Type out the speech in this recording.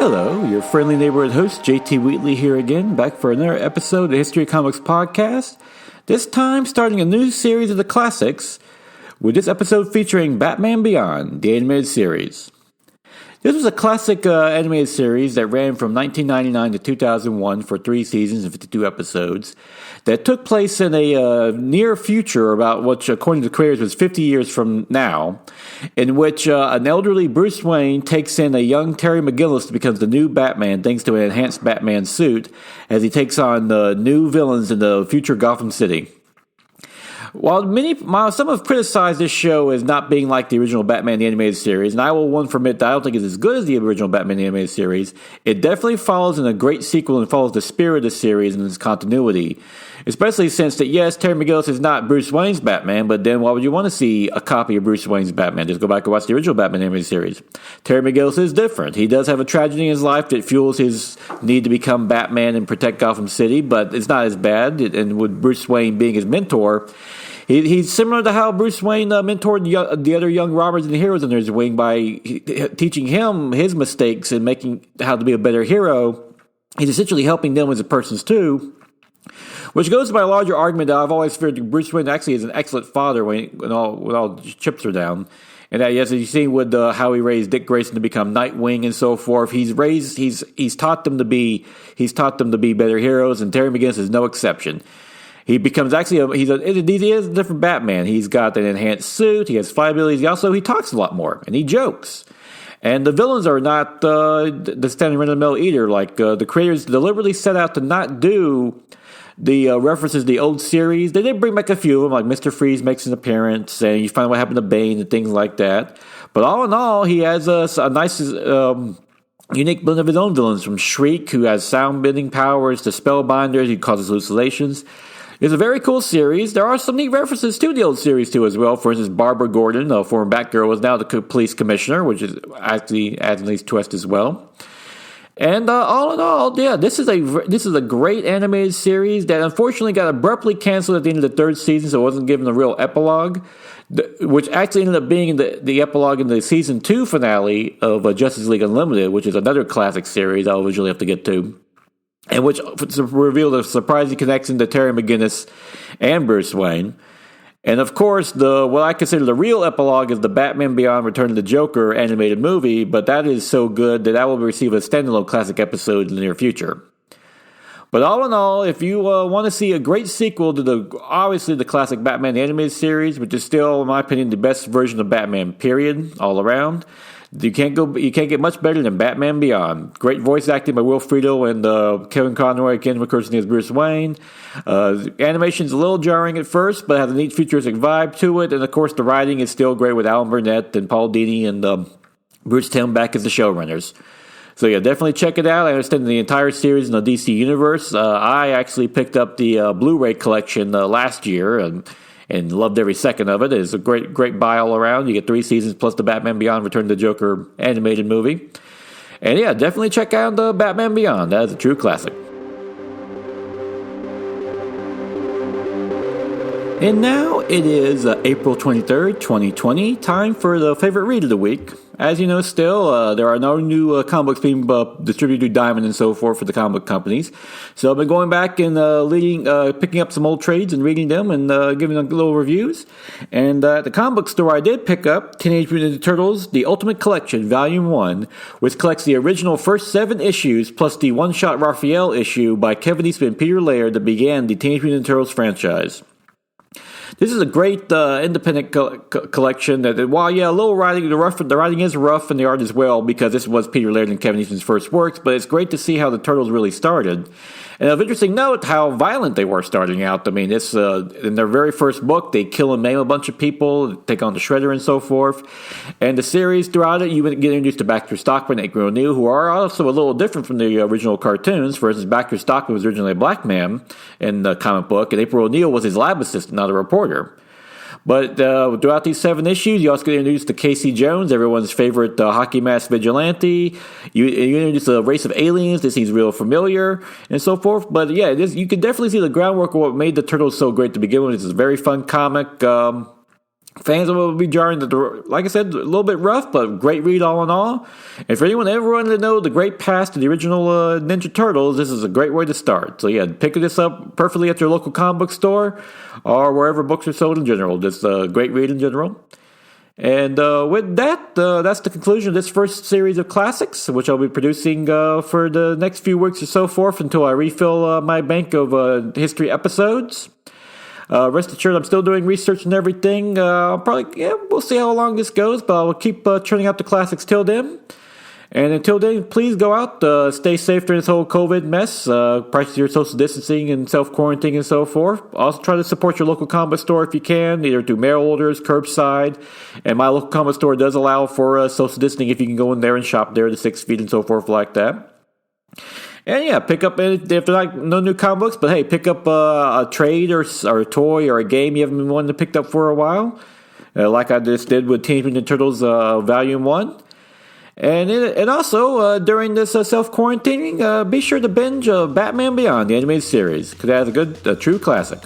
Hello, your friendly neighborhood host, JT Wheatley here again, back for another episode of the History of Comics podcast. This time, starting a new series of the classics, with this episode featuring Batman Beyond, the animated series. This was a classic animated series that ran from 1999 to 2001 for 3 seasons and 52 episodes that took place in a near future, about which, according to the creators, was 50 years from now, in which an elderly Bruce Wayne takes in a young Terry McGinnis to become the new Batman thanks to an enhanced Batman suit as he takes on new villains in the future Gotham City. While some have criticized this show as not being like the original Batman the Animated Series, and I will admit that I don't think it's as good as the original Batman the Animated Series, it definitely follows in a great sequel and follows the spirit of the series and its continuity. Especially since that, yes, Terry McGinnis is not Bruce Wayne's Batman, but then why would you want to see a copy of Bruce Wayne's Batman? Just go back and watch the original Batman the Animated Series. Terry McGinnis is different. He does have a tragedy in his life that fuels his need to become Batman and protect Gotham City, but it's not as bad. And with Bruce Wayne being his mentor, he's similar to how Bruce Wayne mentored the other young robbers and heroes under his wing by teaching him his mistakes and making how to be a better hero. He's essentially helping them as persons too, which goes to my larger argument that I've always feared that Bruce Wayne actually is an excellent father when all chips are down. And that, yes, as you've seen with how he raised Dick Grayson to become Nightwing and so forth, he's taught them to be better heroes, and Terry McGinnis is no exception. He becomes he is a different Batman. He's got an enhanced suit. He has flight abilities. He talks a lot more, and he jokes. And the villains are not the standard run-of-the-mill either. Like the creators deliberately set out to not do the references to the old series. They did bring back a few of them, like Mr. Freeze makes an appearance, and you find out what happened to Bane and things like that. But all in all, he has a nice unique blend of his own villains, from Shriek, who has sound-bending powers, to Spellbinder, who causes hallucinations. It's a very cool series. There are some neat references to the old series, too, as well. For instance, Barbara Gordon, former Batgirl, is now the police commissioner, which is actually adds a nice twist as well. And all in all, yeah, this is a great animated series that unfortunately got abruptly canceled at the end of the 3rd season, so it wasn't given a real epilogue, which actually ended up being the epilogue in the season 2 finale of Justice League Unlimited, which is another classic series I'll eventually have to get to, and which revealed a surprising connection to Terry McGinnis and Bruce Wayne. And of course, what I consider the real epilogue is the Batman Beyond Return of the Joker animated movie, but that is so good that will receive a standalone classic episode in the near future. But all in all, if you want to see a great sequel to obviously the classic Batman the Animated Series, which is still, in my opinion, the best version of Batman, period, all around, you can't get much better than Batman Beyond. Great voice acting by Will Friedle and Kevin Conroy, again, of course, as Bruce Wayne. Animation's a little jarring at first, but has a neat futuristic vibe to it. And of course, the writing is still great with Alan Burnett and Paul Dini and Bruce Timm back as the showrunners. So yeah, definitely check it out. I understand the entire series in the DC Universe. I actually picked up the Blu-ray collection last year and loved every second of it. It's a great buy all around. You get 3 seasons plus the Batman Beyond Return to the Joker animated movie. And yeah, definitely check out the Batman Beyond. That is a true classic. And now it is April 23rd, 2020, time for the favorite read of the week. As you know, still, there are no new comic books being distributed through Diamond and so forth for the comic book companies. So I've been going back and picking up some old trades and reading them and giving them little reviews. And at the comic book store, I did pick up Teenage Mutant Ninja Turtles, The Ultimate Collection, Volume 1, which collects the original first 7 issues, plus the one-shot Raphael issue by Kevin Eastman and Peter Laird that began the Teenage Mutant Ninja Turtles franchise. This is a great independent collection that, while, yeah, a little writing, the writing is rough and the art as well, because this was Peter Laird and Kevin Eastman's first works, but it's great to see how the Turtles really started. And of interesting note, how violent they were starting out. I mean, it's in their very first book, they kill and maim a bunch of people, take on the Shredder and so forth. And the series throughout it, you get introduced to Baxter Stockman and April O'Neil, who are also a little different from the original cartoons. For instance, Baxter Stockman was originally a black man in the comic book, and April O'Neil was his lab assistant, not a reporter. But throughout these 7 issues, you also get introduced to Casey Jones, everyone's favorite hockey mask vigilante. You introduce a race of aliens that seems real familiar, and so forth. But yeah, you can definitely see the groundwork of what made the Turtles so great to begin with. It's a very fun comic. Fans will be jarring, like I said, a little bit rough, but great read all in all. And for anyone ever wanted to know the great past of the original Ninja Turtles, this is a great way to start. So yeah, pick this up perfectly at your local comic book store or wherever books are sold in general. Just a great read in general. And with that, that's the conclusion of this first series of classics, which I'll be producing for the next few weeks or so forth until I refill my bank of history episodes. Rest assured, I'm still doing research and everything. We'll see how long this goes, but I'll keep churning out the classics till then. And until then, please go out, stay safe during this whole COVID mess, practice your social distancing and self-quarantining and so forth. Also try to support your local comic store if you can, either through mail orders, curbside. And my local comic store does allow for social distancing if you can go in there and shop there to 6 feet and so forth like that. And yeah, pick up, if they're like no new comic books, but hey, pick up a trade or a toy or a game you haven't been wanting to pick up for a while, like I just did with Teenage Mutant Ninja Turtles Volume 1. And also, during this self-quarantining, be sure to binge Batman Beyond, the animated series, because that is a true classic.